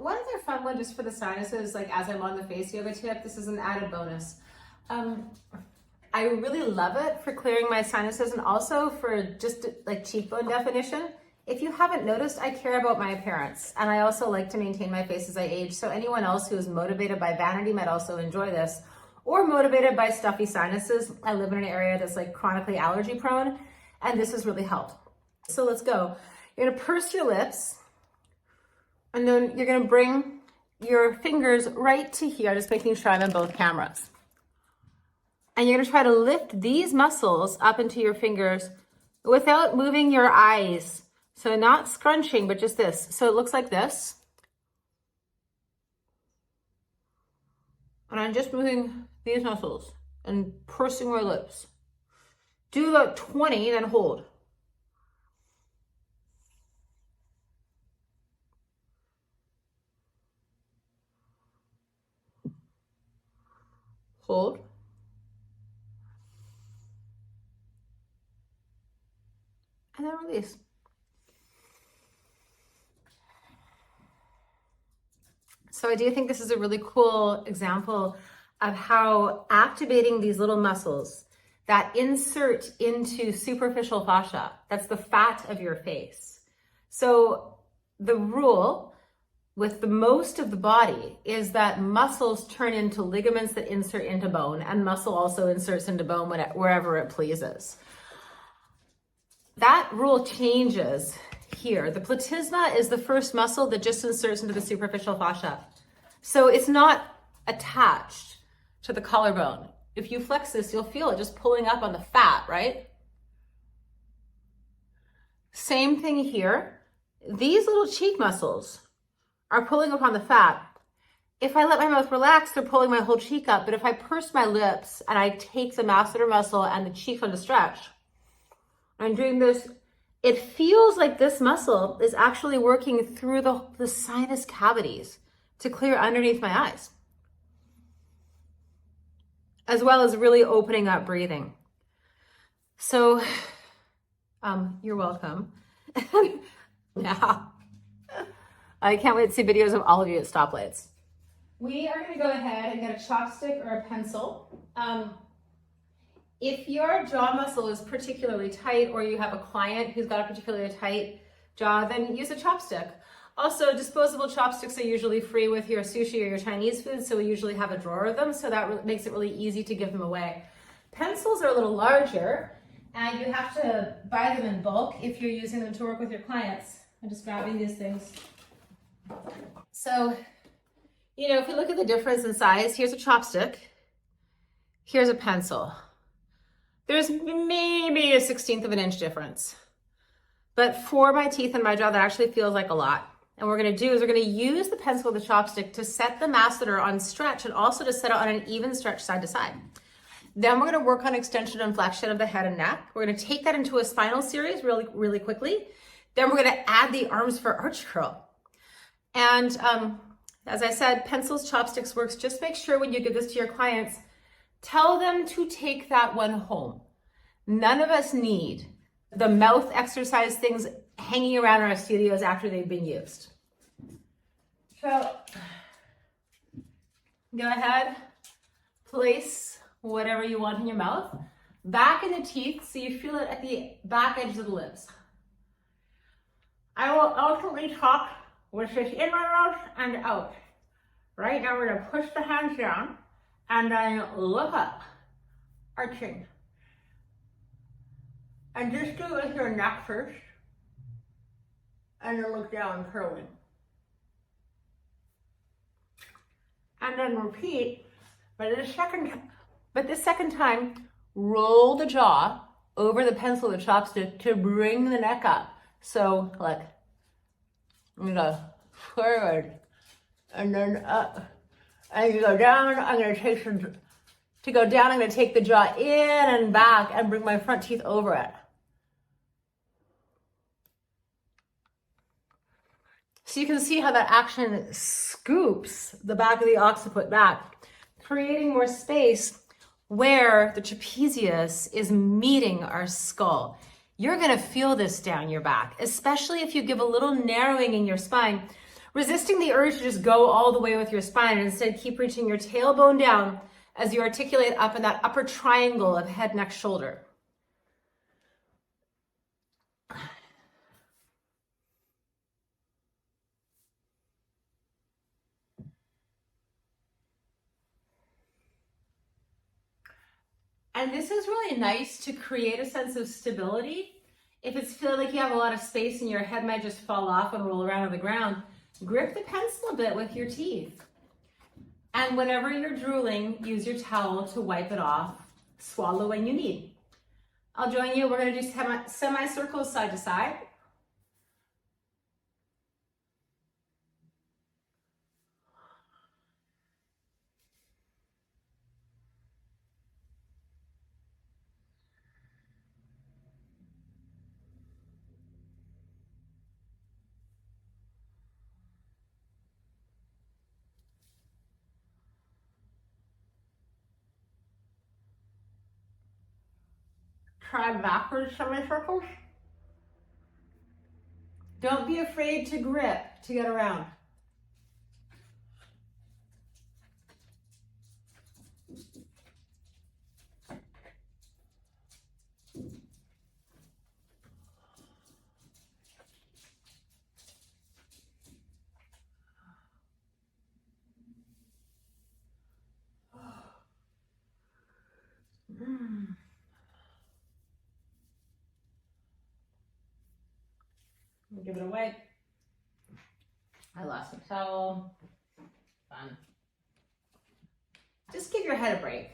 one other fun one just for the sinuses, like as I'm on the face yoga tip, this is an added bonus. I really love it for clearing my sinuses and also for just like cheekbone definition. If you haven't noticed, I care about my appearance and I also like to maintain my face as I age. So anyone else who is motivated by vanity might also enjoy this, or motivated by stuffy sinuses. I live in an area that's like chronically allergy prone, and this has really helped. So let's go. You're gonna purse your lips, and then you're gonna bring your fingers right to here, just making sure I'm in both cameras. And you're gonna try to lift these muscles up into your fingers without moving your eyes. So not scrunching, but just this. So it looks like this. And I'm just moving these muscles and pursing my lips. Do about 20, then hold. Hold. And then release. So I do think this is a really cool example of how activating these little muscles that insert into superficial fascia, that's the fat of your face. So the rule with the most of the body is that muscles turn into ligaments that insert into bone, and muscle also inserts into bone wherever it pleases. That rule changes here. The platysma is the first muscle that just inserts into the superficial fascia. So it's not attached to the collarbone. If you flex this, you'll feel it just pulling up on the fat, right? Same thing here. These little cheek muscles are pulling up on the fat. If I let my mouth relax, they're pulling my whole cheek up. But if I purse my lips and I take the masseter muscle and the cheek on the stretch, I'm doing this, it feels like this muscle is actually working through the sinus cavities to clear underneath my eyes, as well as really opening up breathing. So, you're welcome. Yeah. I can't wait to see videos of all of you at stoplights. We are gonna go ahead and get a chopstick or a pencil. If your jaw muscle is particularly tight, or you have a client who's got a particularly tight jaw, then use a chopstick. Also, disposable chopsticks are usually free with your sushi or your Chinese food, so we usually have a drawer of them, so that makes it really easy to give them away. Pencils are a little larger, and you have to buy them in bulk if you're using them to work with your clients. I'm just grabbing these things. So, you know, if we look at the difference in size, here's a chopstick, here's a pencil. There's maybe a 1/16 of an inch difference. But for my teeth and my jaw, that actually feels like a lot. And what we're gonna do is we're gonna use the pencil with the chopstick to set the masseter on stretch and also to set it on an even stretch side to side. Then we're gonna work on extension and flexion of the head and neck. We're gonna take that into a spinal series really quickly. Then we're gonna add the arms for arch curl. And as I said, pencils, chopsticks works. Just make sure when you give this to your clients, tell them to take that one home. None of us need the mouth exercise things hanging around our studios after they've been used. So go ahead, place whatever you want in your mouth, back in the teeth so you feel it at the back edge of the lips. I will ultimately talk with this in my mouth and out. Right now we're gonna push the hands down and then look up, arching. And just do it with your neck first, and then look down, curling. And then repeat, but this second time, roll the jaw over the pencil, the chopstick, to bring the neck up. So, like, I'm gonna forward, and then up, and you go down. I'm gonna take I'm gonna take the jaw in and back and bring my front teeth over it. So you can see how that action scoops the back of the occiput back, creating more space where the trapezius is meeting our skull. You're gonna feel this down your back, especially if you give a little narrowing in your spine. resisting the urge to just go all the way with your spine, and instead keep reaching your tailbone down as you articulate up in that upper triangle of head, neck, shoulder. And this is really nice to create a sense of stability. If it's feeling like you have a lot of space and your head might just fall off and roll around on the ground, grip the pencil a bit with your teeth. And whenever you're drooling, use your towel to wipe it off. Swallow when you need. I'll join you. We're going to do semicircles side to side. Try backwards semicircles. Don't be afraid to grip to get around. Give it a wipe. I lost my towel. Fun. Just give your head a break.